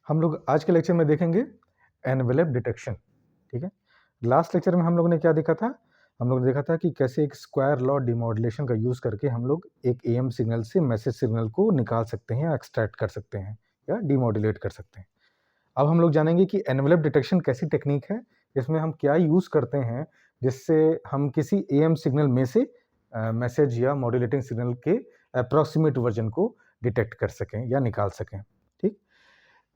हम लोग आज के लेक्चर में देखेंगे एनवेलप डिटेक्शन। ठीक है, लास्ट लेक्चर में हम लोगों ने क्या देखा था? हम लोग ने देखा था कि कैसे एक स्क्वायर लॉ डिमॉड्यूलेशन का यूज़ करके हम लोग एक एएम सिग्नल से मैसेज सिग्नल को निकाल सकते हैं या एक्सट्रैक्ट कर सकते हैं या डिमॉड्यूलेट कर सकते हैं। अब हम लोग जानेंगे कि एनवेलप डिटेक्शन कैसी टेक्निक है, इसमें हम क्या यूज़ करते हैं जिससे हम किसी एएम सिग्नल में से मैसेज या मॉड्यूलेटिंग सिग्नल के अप्रॉक्सीमेट वर्जन को डिटेक्ट कर सकें या निकाल सकें। ठीक,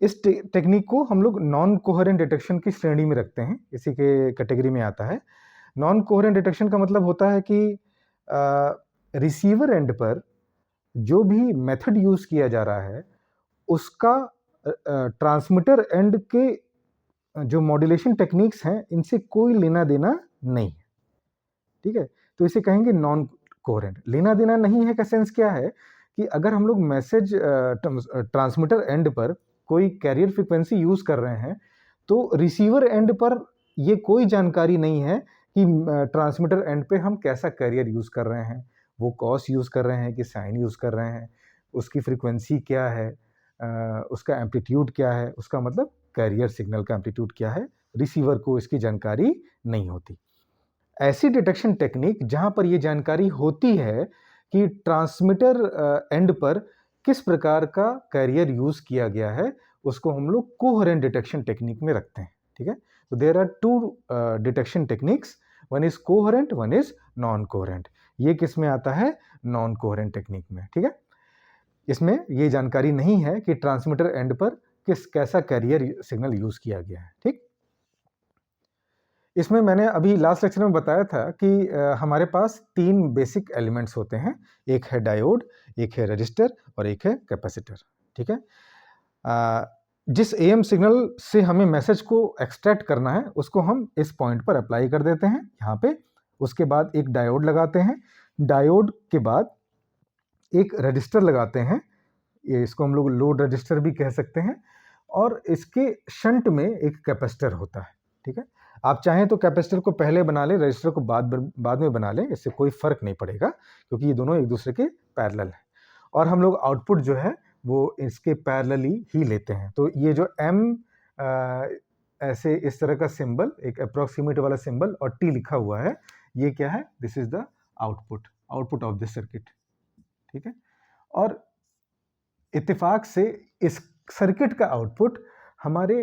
इस टेक्निक को हम लोग नॉन कोहेरेंट डिटेक्शन की श्रेणी में रखते हैं, इसी के कैटेगरी में आता है। नॉन कोहेरेंट डिटेक्शन का मतलब होता है कि रिसीवर एंड पर जो भी मेथड यूज़ किया जा रहा है, उसका ट्रांसमीटर एंड के जो मॉड्यूलेशन टेक्निक्स हैं, इनसे कोई लेना-देना नहीं है। ठीक है? तो इसे कहेंगे नॉन कोहेरेंट। लेना-देना नहीं है का सेंस क्या है कि अगर हम लोग मैसेज ट्रांसमीटर एंड पर कोई कैरियर फ्रीक्वेंसी यूज़ कर रहे हैं, तो रिसीवर एंड पर ये कोई जानकारी नहीं है कि ट्रांसमीटर एंड पे हम कैसा कैरियर यूज़ कर रहे हैं। वो कॉस यूज़ कर रहे हैं कि साइन यूज़ कर रहे हैं, उसकी फ्रीक्वेंसी क्या है, उसका एम्पलीट्यूड क्या है, उसका मतलब कैरियर सिग्नल का एम्पलीट्यूड क्या है, रिसीवर को इसकी जानकारी नहीं होती। ऐसी डिटेक्शन टेक्निक जहां पर यह जानकारी होती है कि ट्रांसमीटर एंड पर किस प्रकार का कैरियर यूज किया गया है, उसको हम लोग कोहेरेंट डिटेक्शन टेक्निक में रखते हैं। ठीक है, तो there are two detection techniques, one is coherent, one is non coherent. ये किस में आता है? नॉन कोहेरेंट टेक्निक में। ठीक है, इसमें ये जानकारी नहीं है कि ट्रांसमीटर एंड पर कैसा कैरियर सिग्नल यूज किया गया है। ठीक, इसमें मैंने अभी लास्ट लेक्चर में बताया था कि हमारे पास 3 बेसिक एलिमेंट्स होते हैं। एक है डायोड, एक है रजिस्टर और एक है कैपेसिटर। ठीक है, जिस एएम सिग्नल से हमें मैसेज को एक्सट्रैक्ट करना है, उसको हम इस पॉइंट पर अप्लाई कर देते हैं यहाँ पे। उसके बाद एक डायोड लगाते हैं, डायोड के बाद एक रजिस्टर लगाते हैं, ये इसको हम लोग लोड रजिस्टर भी कह सकते हैं, और इसके शंट में एक कैपेसिटर होता है। ठीक है, आप चाहें तो कैपेसिटर को पहले बना लें, रजिस्टर को बाद में बना लें, इससे कोई फर्क नहीं पड़ेगा क्योंकि ये दोनों एक दूसरे के पैरेलल हैं। और हम लोग आउटपुट जो है वो इसके पैरेलली ही लेते हैं। तो ये जो एम ऐसे इस तरह का सिंबल, एक अप्रोक्सीमेट वाला सिंबल और टी लिखा हुआ है, ये क्या है? This is the output of this circuit. ठीक है, और इत्तेफाक से इस सर्किट का आउटपुट हमारे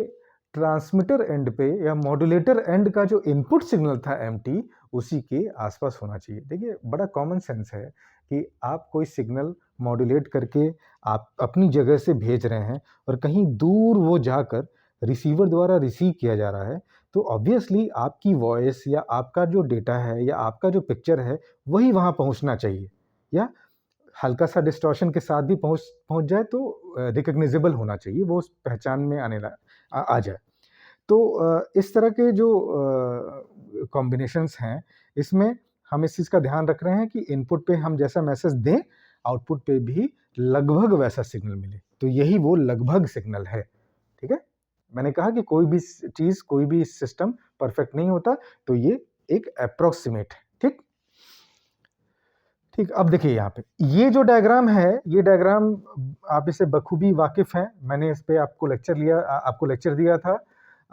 ट्रांसमीटर एंड पे या मॉड्यूलेटर एंड का जो इनपुट सिग्नल था एमटी, उसी के आसपास होना चाहिए। देखिए, बड़ा कॉमन सेंस है कि आप कोई सिग्नल मॉड्यूलेट करके आप अपनी जगह से भेज रहे हैं और कहीं दूर वो जाकर रिसीवर द्वारा रिसीव किया जा रहा है, तो ऑब्वियसली आपकी वॉइस या आपका जो डेटा है या आपका जो पिक्चर है, वही वहाँ पहुँचना चाहिए, या हल्का सा डिस्टॉर्शन के साथ भी पहुँच जाए तो रिकॉग्नाइजेबल होना चाहिए, वो उस पहचान में आ जाए। तो इस तरह के जो कॉम्बिनेशंस हैं, इसमें हम इस चीज़ का ध्यान रख रहे हैं कि इनपुट पे हम जैसा मैसेज दें, आउटपुट पे भी लगभग वैसा सिग्नल मिले। तो यही वो लगभग सिग्नल है। ठीक है, मैंने कहा कि कोई भी चीज़, कोई भी सिस्टम परफेक्ट नहीं होता, तो ये एक अप्रॉक्सीमेट है। ठीक, ठीक, अब देखिए यहाँ पे ये जो डायग्राम है, ये डायग्राम आप इसे बखूबी वाकिफ हैं। मैंने इस पे आपको लेक्चर दिया था,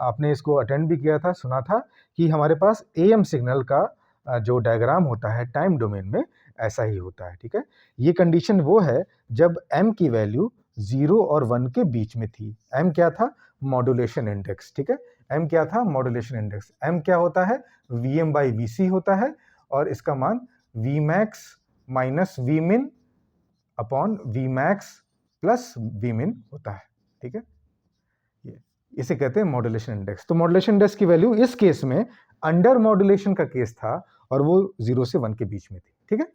आपने इसको अटेंड भी किया था, सुना था कि हमारे पास एएम सिग्नल का जो डायग्राम होता है टाइम डोमेन में, ऐसा ही होता है। ठीक है, ये कंडीशन वो है जब एम की वैल्यू 0 और 1 के बीच में थी। एम क्या था? Modulation index. ठीक है, एम क्या था? Modulation index. एम क्या होता है? Vm/Vc होता है, और इसका मान Vmax minus Vmin upon Vmax plus Vmin होता है। ठीक है, इसे कहते हैं मॉड्यूलेशन इंडेक्स। तो मॉड्यूलेशन इंडेक्स की वैल्यू इस केस में अंडर मॉड्यूलेशन का केस था और वो 0 से 1 के बीच में थी। ठीक है,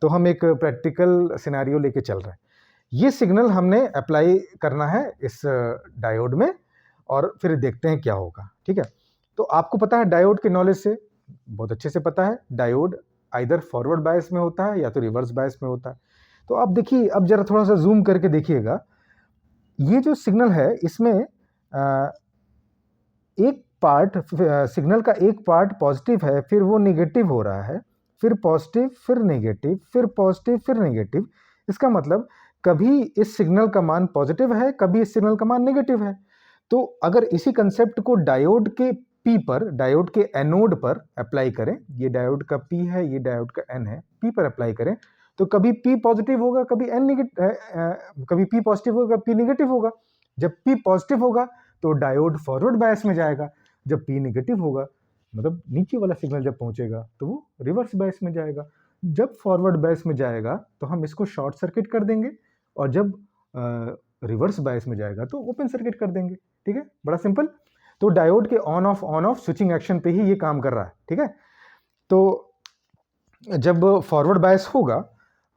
तो हम एक प्रैक्टिकल सिनेरियो लेके चल रहे हैं। ये सिग्नल हमने अप्लाई करना है इस डायोड में और फिर देखते हैं क्या होगा। ठीक है, तो आपको पता है डायोड के नॉलेज से, बहुत अच्छे से पता है, डायोड आइदर फॉरवर्ड बायस में होता है या तो रिवर्स बायस में होता है। तो आप देखिए, अब जरा थोड़ा सा जूम करके देखिएगा, ये जो सिग्नल है इसमें एक पार्ट, सिग्नल का एक पार्ट पॉजिटिव है, फिर वो नेगेटिव हो रहा है, फिर पॉजिटिव, फिर नेगेटिव, फिर पॉजिटिव, फिर नेगेटिव। इसका मतलब कभी इस सिग्नल का मान पॉजिटिव है, कभी इस सिग्नल का मान नेगेटिव है। तो अगर इसी कंसेप्ट को डायोड के पी पर, डायोड के एनोड पर अप्लाई करें, ये डायोड का पी है, ये डायोड का एन है, पी पर अप्लाई करें, तो कभी पी पॉजिटिव होगा, कभी एन नेगेटिव, कभी पी पॉजिटिव होगा, पी नेगेटिव होगा। जब पी पॉजिटिव होगा तो डायोड फॉरवर्ड बायस में जाएगा, जब पी नेगेटिव होगा, मतलब नीचे वाला सिग्नल जब पहुंचेगा तो वो रिवर्स बायस में जाएगा। जब फॉरवर्ड बायस में जाएगा तो हम इसको शॉर्ट सर्किट कर देंगे, और जब रिवर्स बायस में जाएगा तो ओपन सर्किट कर देंगे। ठीक है, बड़ा सिंपल। तो डायोड के ऑन ऑफ स्विचिंग एक्शन पे ही ये काम कर रहा है। ठीक है, तो जब फॉरवर्ड बायस होगा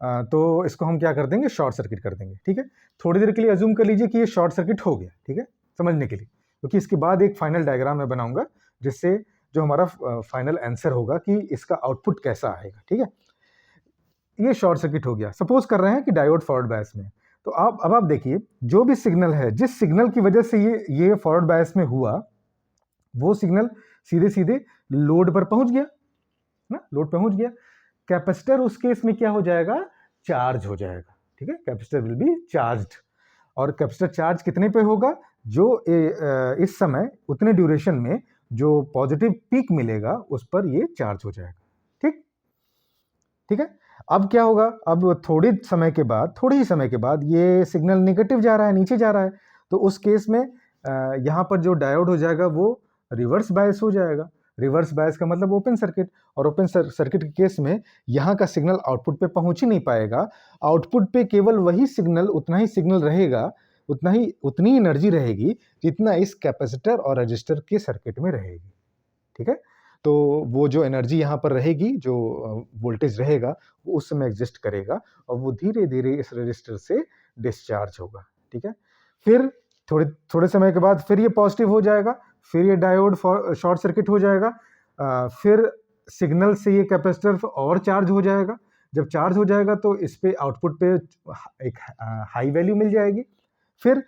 तो इसको हम क्या कर देंगे, शॉर्ट सर्किट कर देंगे। ठीक है, थोड़ी देर के लिए अज्यूम कर लीजिए कि ये शॉर्ट सर्किट हो गया। ठीक है, समझने के लिए, क्योंकि इसके बाद एक फाइनल डायग्राम मैं बनाऊंगा जिससे जो हमारा फाइनल आंसर होगा कि इसका आउटपुट कैसा आएगा। ठीक है, ये शॉर्ट सर्किट हो गया। सपोज कर रहे हैं कि डायोड फॉरवर्ड बायस में, तो अब आप देखिए, जो भी सिग्नल है, जिस सिग्नल की वजह से ये फॉरवर्ड बायस में हुआ, वो सिग्नल सीधे सीधे लोड पर पहुंच गया ना, लोड पहुंच गया। कैपेसिटर उस केस में क्या हो जाएगा, चार्ज हो जाएगा। ठीक है, कैपेसिटर विल बी चार्ज्ड, और कैपेसिटर चार्ज कितने पे होगा, जो इस समय उतने ड्यूरेशन में जो पॉजिटिव पीक मिलेगा उस पर ये चार्ज हो जाएगा। ठीक ठीक है, अब क्या होगा, अब थोड़े ही समय के बाद ये सिग्नल नेगेटिव जा रहा है, नीचे जा रहा है, तो उस केस में यहाँ पर जो डायोड हो जाएगा वो रिवर्स बायस हो जाएगा। रिवर्स बायस का मतलब ओपन सर्किट, और ओपन सर्किट के केस में यहाँ का सिग्नल आउटपुट पे पहुंच ही नहीं पाएगा। आउटपुट पे केवल वही सिग्नल, उतना ही सिग्नल रहेगा, उतनी एनर्जी रहेगी जितना इस कैपेसिटर और रजिस्टर के सर्किट में रहेगी। ठीक है, तो वो जो एनर्जी यहाँ पर रहेगी, जो वोल्टेज रहेगा, वो उस समय एग्जिस्ट करेगा, और वो धीरे धीरे इस रजिस्टर से डिस्चार्ज होगा। ठीक है, फिर थोड़े समय के बाद फिर ये पॉजिटिव हो जाएगा, फिर ये डायोड शॉर्ट सर्किट हो जाएगा, फिर सिग्नल से ये कैपेसिटर और चार्ज हो जाएगा। जब चार्ज हो जाएगा तो इस पे आउटपुट पे एक हाई वैल्यू मिल जाएगी। फिर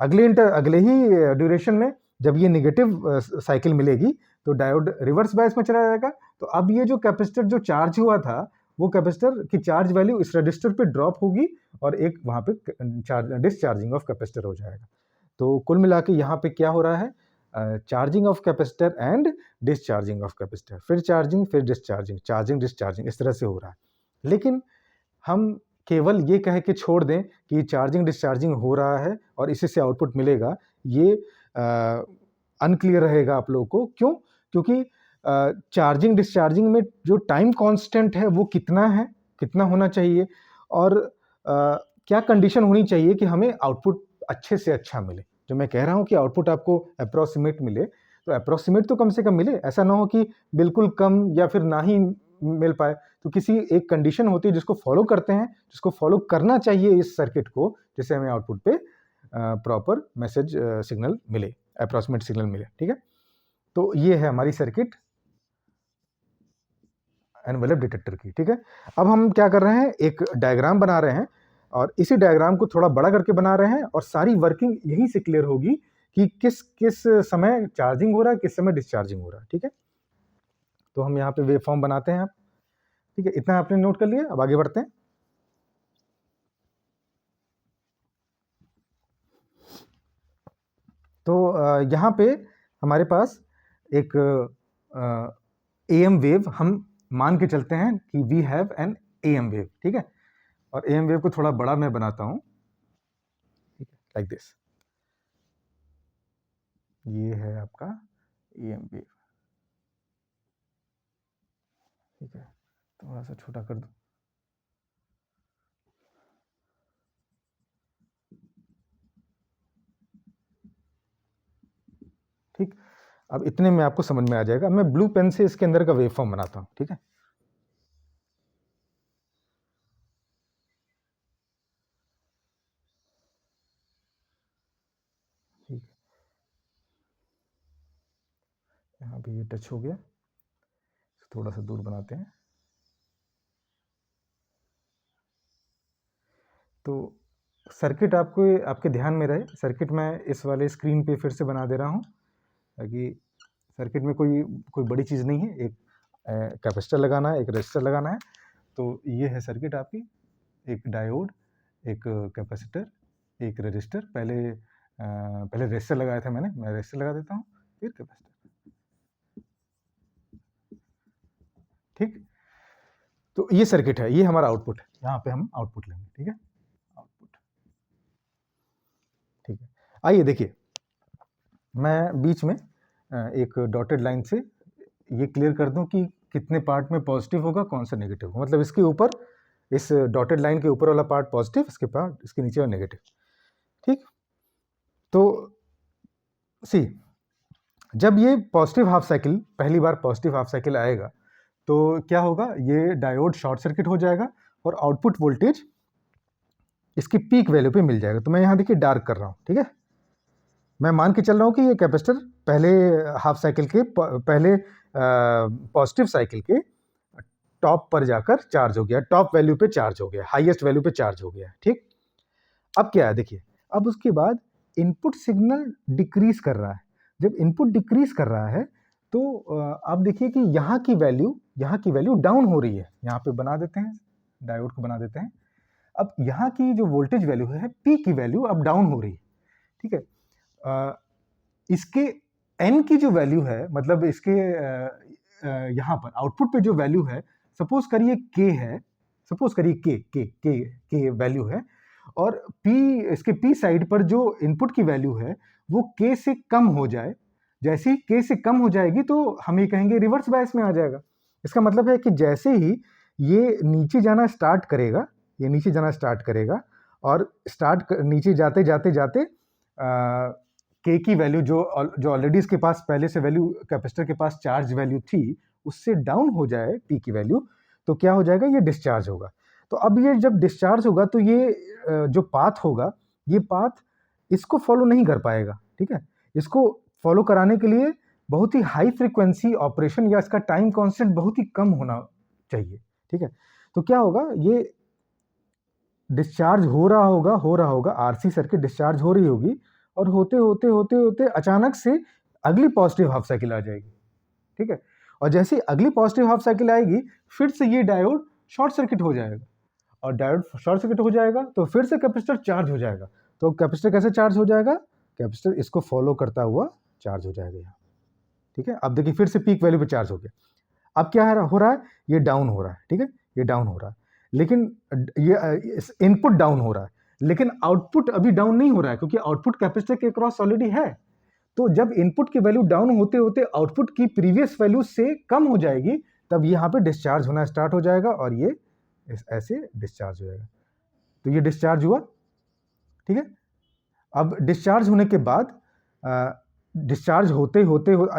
अगले ही ड्यूरेशन में जब ये नेगेटिव साइकिल मिलेगी तो डायोड रिवर्स बायस में चला जाएगा। तो अब ये जो कैपेसिटर जो चार्ज हुआ था, वो कैपेसिटर की चार्ज वैल्यू इस रजिस्टर पे ड्रॉप होगी, और एक वहाँ पे डिस्चार्जिंग ऑफ कैपेसिटर हो जाएगा। तो कुल मिला के यहाँ पे क्या हो रहा है, charging of capacitor and discharging of capacitor, फिर चार्जिंग, फिर डिस्चार्जिंग, चार्जिंग डिस्चार्जिंग, इस तरह से हो रहा है। लेकिन हम केवल ये कह के छोड़ दें कि चार्जिंग डिस्चार्जिंग हो रहा है और इसी से आउटपुट मिलेगा, ये अनक्लियर रहेगा आप लोगों को। क्यों? क्योंकि चार्जिंग डिस्चार्जिंग में जो टाइम कांस्टेंट है वो कितना है, कितना होना चाहिए, और क्या कंडीशन होनी चाहिए कि हमें आउटपुट अच्छे से अच्छा मिले। जो मैं कह रहा हूँ कि आउटपुट आपको अप्रोक्सीमेट मिले, तो अप्रोक्सीमेट तो कम से कम मिले, ऐसा ना हो कि बिल्कुल कम या फिर ना ही मिल पाए। तो किसी एक कंडीशन होती है जिसको फॉलो करते हैं, जिसको फॉलो करना चाहिए इस सर्किट को, जिससे हमें आउटपुट पे प्रॉपर मैसेज सिग्नल मिले, अप्रोक्सीमेट सिग्नल मिले। ठीक है, तो ये है हमारी सर्किट एनवेलप डिटेक्टर की। ठीक है, अब हम क्या कर रहे हैं, एक डायग्राम बना रहे हैं, और इसी डायग्राम को थोड़ा बड़ा करके बना रहे हैं, और सारी वर्किंग यहीं से क्लियर होगी कि किस किस समय चार्जिंग हो रहा है, किस समय डिस्चार्जिंग हो रहा है। ठीक है, तो हम यहाँ पे वेव फॉर्म बनाते हैं। ठीक है, इतना आपने नोट कर लिया, अब आगे बढ़ते हैं। तो यहाँ पे हमारे पास एक एएम वेव, हम मान के चलते हैं कि we have an AM wave. ठीक है, और एएम वेव को थोड़ा बड़ा मैं बनाता हूँ, लाइक दिस। ये है आपका एएम वेव। ठीक है, थोड़ा सा छोटा कर दो। ठीक, अब इतने में आपको समझ में आ जाएगा। मैं ब्लू पेन से इसके अंदर का वेव फॉर्म बनाता हूँ। ठीक है, ठीक, यहाँ पे ये टच हो गया, थोड़ा सा दूर बनाते हैं। तो सर्किट आपको आपके ध्यान में रहे, सर्किट मैं इस वाले स्क्रीन पे फिर से बना दे रहा हूँ, ताकि सर्किट में कोई बड़ी चीज़ नहीं है। एक कैपेसिटर लगाना है, एक रेजिस्टर लगाना है। तो ये है सर्किट आपकी, एक डायोड, एक कैपेसिटर, एक रेजिस्टर। पहले पहले रेजिस्टर लगाया था मैंने, मैं रेजिस्टर लगा देता हूँ, फिर कैपेसिटर। ठीक, तो ये सर्किट है, ये हमारा आउटपुट है, यहाँ पे हम आउटपुट लेंगे। ठीक है, आउटपुट। ठीक है, आइए देखिए, मैं बीच में एक डॉटेड लाइन से ये क्लियर कर दूं कि कितने पार्ट में पॉजिटिव होगा, कौन सा नेगेटिव होगा। मतलब इसके ऊपर, इस डॉटेड लाइन के ऊपर वाला पार्ट पॉजिटिव, इसके नीचे वाला नेगेटिव। ठीक, तो सी, जब ये पॉजिटिव हाफ साइकिल, पहली बार पॉजिटिव हाफ साइकिल आएगा, तो क्या होगा, ये डायोड शॉर्ट सर्किट हो जाएगा और आउटपुट वोल्टेज इसकी पीक वैल्यू पे मिल जाएगा। तो मैं यहाँ देखिए डार्क कर रहा हूँ। ठीक है, मैं मान के चल रहा हूँ कि ये कैपेसिटर पहले हाफ साइकिल के पहले पॉजिटिव साइकिल के टॉप पर जाकर चार्ज हो गया, टॉप वैल्यू पे चार्ज हो गया, हाईएस्ट वैल्यू पे चार्ज हो गया। ठीक, अब क्या है देखिए, अब उसके बाद इनपुट सिग्नल डिक्रीज कर रहा है। जब इनपुट डिक्रीज कर रहा है तो आप देखिए कि यहाँ की वैल्यू डाउन हो रही है। यहाँ पे बना देते हैं, डायोड को बना देते हैं। अब यहाँ की जो वोल्टेज वैल्यू है, पी की वैल्यू अब डाउन हो रही है। ठीक है, इसके एन की जो वैल्यू है, मतलब इसके यहाँ पर आउटपुट पे जो वैल्यू है, सपोज करिए के है, सपोज करिए के वैल्यू है, और पी, इसके पी साइड पर जो इनपुट की वैल्यू है वो के से कम हो जाए। जैसे ही के से कम हो जाएगी तो हम ये कहेंगे रिवर्स बायस में आ जाएगा। इसका मतलब है कि जैसे ही ये नीचे जाना स्टार्ट करेगा, ये नीचे जाना स्टार्ट करेगा, और नीचे जाते जाते जाते के की वैल्यू जो ऑलरेडी इसके पास पहले से वैल्यू, कैपेसिटर के पास चार्ज वैल्यू थी, उससे डाउन हो जाए पी की वैल्यू, तो क्या हो जाएगा, ये डिस्चार्ज होगा। तो अब ये जब डिस्चार्ज होगा तो ये जो पाथ होगा, ये पाथ इसको फॉलो नहीं कर पाएगा। ठीक है, इसको फॉलो कराने के लिए बहुत ही हाई फ्रीक्वेंसी ऑपरेशन या इसका टाइम कांस्टेंट बहुत ही कम होना चाहिए। ठीक है, तो क्या होगा, ये डिस्चार्ज हो रहा होगा, आरसी सर्किट डिस्चार्ज हो रही होगी, और होते होते होते होते अचानक से अगली पॉजिटिव हाफ साइकिल आ जाएगी। ठीक है, और जैसे अगली पॉजिटिव हाफ साइकिल आएगी, फिर से ये डायोड शॉर्ट सर्किट हो जाएगा, और डायोड शॉर्ट सर्किट हो जाएगा तो फिर से कैपेसिटर चार्ज हो जाएगा। तो कैपेसिटर कैसे चार्ज हो जाएगा, कैपेसिटर इसको फॉलो करता हुआ चार्ज हो जाएगा यहाँ। ठीक है, अब देखिए फिर से पीक वैल्यू पे चार्ज हो गया। अब क्या हो रहा है, ये डाउन हो रहा है। ठीक है, ये डाउन हो रहा है, लेकिन ये इनपुट डाउन हो रहा है, लेकिन आउटपुट अभी डाउन नहीं हो रहा है, क्योंकि आउटपुट कैपेसिटर के क्रॉस ऑलरेडी है। तो जब इनपुट की वैल्यू डाउन होते होते आउटपुट की प्रीवियस वैल्यू से कम हो जाएगी, तब यहाँ पे डिस्चार्ज होना स्टार्ट हो जाएगा, और ये ऐसे डिस्चार्ज हो जाएगा। तो ये डिस्चार्ज हुआ। ठीक है, अब डिस्चार्ज होने के बाद डिस्चार्ज होते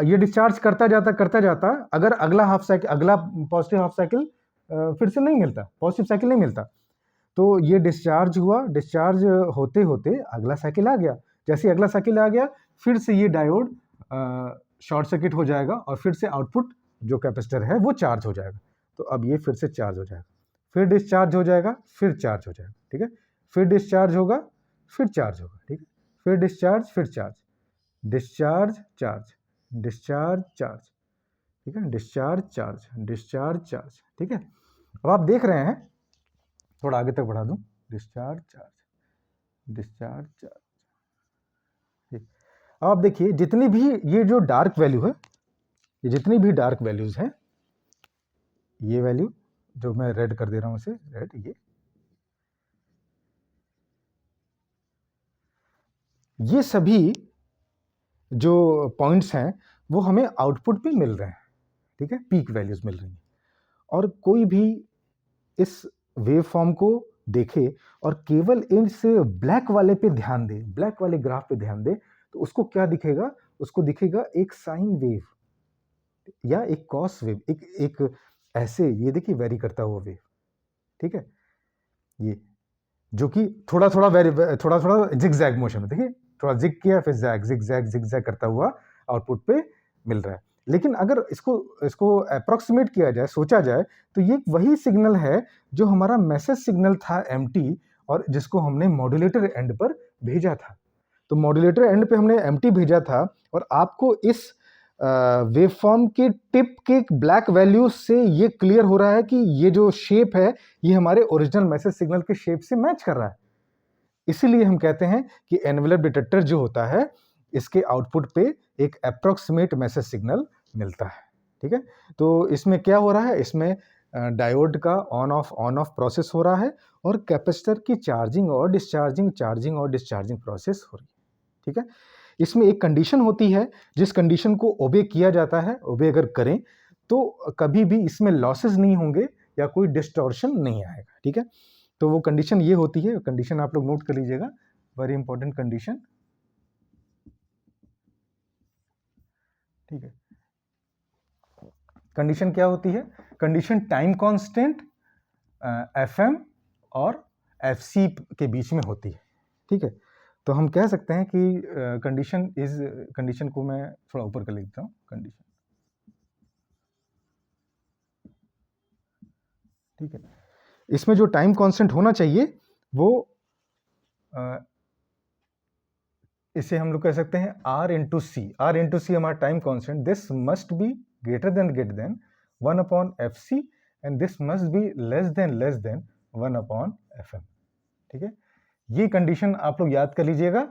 ये डिस्चार्ज करता जाता, अगर अगला हाफ साइकिल, अगला पॉजिटिव हाफ साइकिल फिर से नहीं मिलता, पॉजिटिव साइकिल नहीं मिलता, तो ये डिस्चार्ज हुआ। डिस्चार्ज होते होते अगला साइकिल आ गया। जैसे अगला साइकिल आ गया, फिर से ये डायोड शॉर्ट सर्किट हो जाएगा, और फिर से आउटपुट जो कैपेसिटर है वो चार्ज हो जाएगा। तो अब ये फिर से चार्ज हो जाएगा, फिर डिस्चार्ज हो जाएगा, फिर चार्ज हो जाएगा। ठीक है, फिर डिस्चार्ज होगा, फिर चार्ज होगा। ठीक है, फिर डिस्चार्ज, फिर charge, discharge charge, discharge charge. ठीक है, डिस्चार्ज चार्ज, डिस्चार्ज चार्ज। ठीक है, अब आप देख रहे हैं, थोड़ा आगे तक बढ़ा दूं, डिस्चार्ज चार्ज, डिस्चार्ज चार्ज। ठीक, अब आप देखिए जितनी भी ये जो डार्क वैल्यू है, ये जितनी भी डार्क वैल्यूज हैं, ये वैल्यू जो मैं रेड कर दे रहा हूं इसे रेड, ये सभी जो पॉइंट्स हैं वो हमें आउटपुट पे मिल रहे हैं। ठीक है, पीक वैल्यूज मिल रही हैं, और कोई भी इस वेव फॉर्म को देखे और केवल इस ब्लैक वाले पे ध्यान दे, ब्लैक वाले ग्राफ पे ध्यान दे, तो उसको क्या दिखेगा, उसको दिखेगा एक साइन वेव या एक कॉस वेव, एक ऐसे, ये देखिए वेरी करता हुआ वेव। ठीक है, ये जो कि थोड़ा थोड़ा जिग-जैग मोशन में, देखिए थोड़ा जिग किया, फिर जिग-जैग करता हुआ आउटपुट पे मिल रहा है। लेकिन अगर इसको अप्रॉक्सीमेट किया जाए, सोचा जाए, तो ये वही सिग्नल है जो हमारा मैसेज सिग्नल था एमटी, और जिसको हमने मॉड्यूलेटर एंड पर भेजा था। तो मॉड्यूलेटर एंड पे हमने एमटी भेजा था, और आपको इस वेवफॉर्म के टिप के ब्लैक वैल्यू से ये क्लियर हो रहा है कि ये जो शेप है, ये हमारे ओरिजिनल मैसेज सिग्नल के शेप से मैच कर रहा है। इसीलिए हम कहते हैं कि एनवेलप डिटेक्टर जो होता है, इसके आउटपुट पे एक अप्रॉक्सीमेट मैसेज सिग्नल मिलता है, ठीक है? तो इसमें क्या हो रहा है, इसमें डायोड का ऑन ऑफ प्रोसेस हो रहा है और कैपेसिटर की चार्जिंग और डिस्चार्जिंग प्रोसेस हो रही है, ठीक है? इसमें एक कंडीशन होती है, जिस कंडीशन को ओबे किया जाता है, ओबे अगर करें तो कभी भी इसमें लॉसेस नहीं होंगे या कोई डिस्टॉर्शन नहीं आएगा, ठीक है? तो वो कंडीशन ये होती है, कंडीशन आप लोग नोट कर लीजिएगा, वेरी इंपॉर्टेंट कंडीशन, ठीक है? कंडीशन क्या होती है? कंडीशन टाइम कांस्टेंट एफएम और एफसी के बीच में होती है, ठीक है? तो हम कह सकते हैं कि कंडीशन को मैं थोड़ा ऊपर कर लेता हूँ, कंडीशन, ठीक है? इसमें जो टाइम कांस्टेंट होना चाहिए वो इसे हम लोग कह सकते हैं R इंटू सी हमारा time constant, this must be greater than 1 upon F C and this must be less than 1 upon F M, ठीक है? ये कंडीशन आप लोग याद कर लीजिएगा,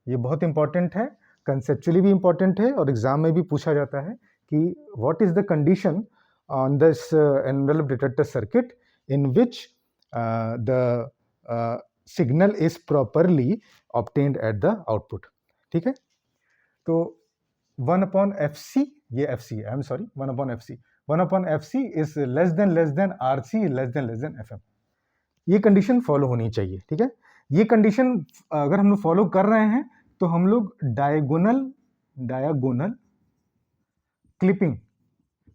ये बहुत इंपॉर्टेंट है, कंसेप्चुअली भी इंपॉर्टेंट है और एग्जाम में भी पूछा जाता है कि what is the condition on this envelope detector circuit in which the signal is properly obtained at the output, ठीक है? तो 1 अपॉन एफ सी, ये एफ सी है, I am sorry, 1 upon F C is less than R C less than F M, ये condition follow होनी चाहिए, ठीक है? ये कंडीशन अगर हम लोग फॉलो कर रहे हैं तो हम लोग डायगोनल क्लिपिंग,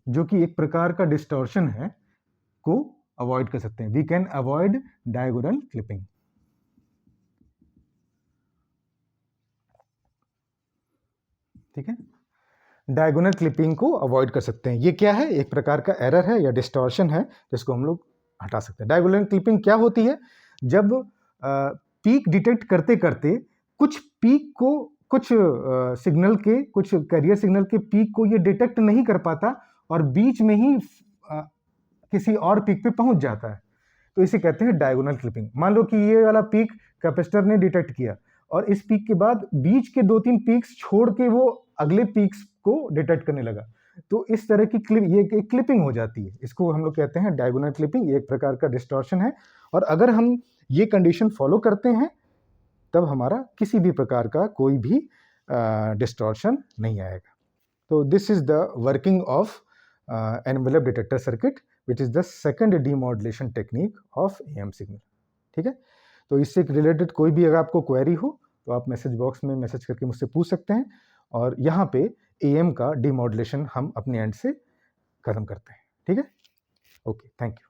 जो कि एक प्रकार का डिस्टॉर्शन है, को अवॉइड कर सकते हैं। We can avoid diagonal clipping, ठीक है? डायगोनल क्लिपिंग को अवॉइड कर सकते हैं। ये क्या है? एक प्रकार का एरर है या डिस्टॉर्शन है जिसको हम लोग हटा सकते हैं। डायगोनल क्लिपिंग क्या होती है? जब पीक डिटेक्ट करते करते कुछ पीक को, कुछ सिग्नल के, कुछ कैरियर सिग्नल के पीक को ये डिटेक्ट नहीं कर पाता और बीच में ही किसी और पीक पे पहुंच जाता है, तो इसे कहते हैं डायगोनल क्लिपिंग। मान लो कि ये वाला पीक कैपेसिटर ने डिटेक्ट किया और इस पीक के बाद बीच के 2-3 पीक्स छोड़ के वो अगले पीक्स को डिटेक्ट करने लगा, तो इस तरह की ये क्लिपिंग हो जाती है। इसको हम लोग कहते हैं डायगोनल क्लिपिंग, ये एक प्रकार का डिस्टॉर्शन है और अगर हम ये कंडीशन फॉलो करते हैं तब हमारा किसी भी प्रकार का कोई भी डिस्टॉर्शन नहीं आएगा। तो this is the working of envelope detector circuit which is the second demodulation technique of am signal, ठीक है? तो इससे रिलेटेड कोई भी अगर आपको क्वेरी हो तो आप मैसेज बॉक्स में मैसेज करके मुझसे पूछ सकते हैं और यहाँ पे एएम का डीमॉड्यूलेशन हम अपने एंड से खत्म करते हैं, ठीक है? Okay, thank you.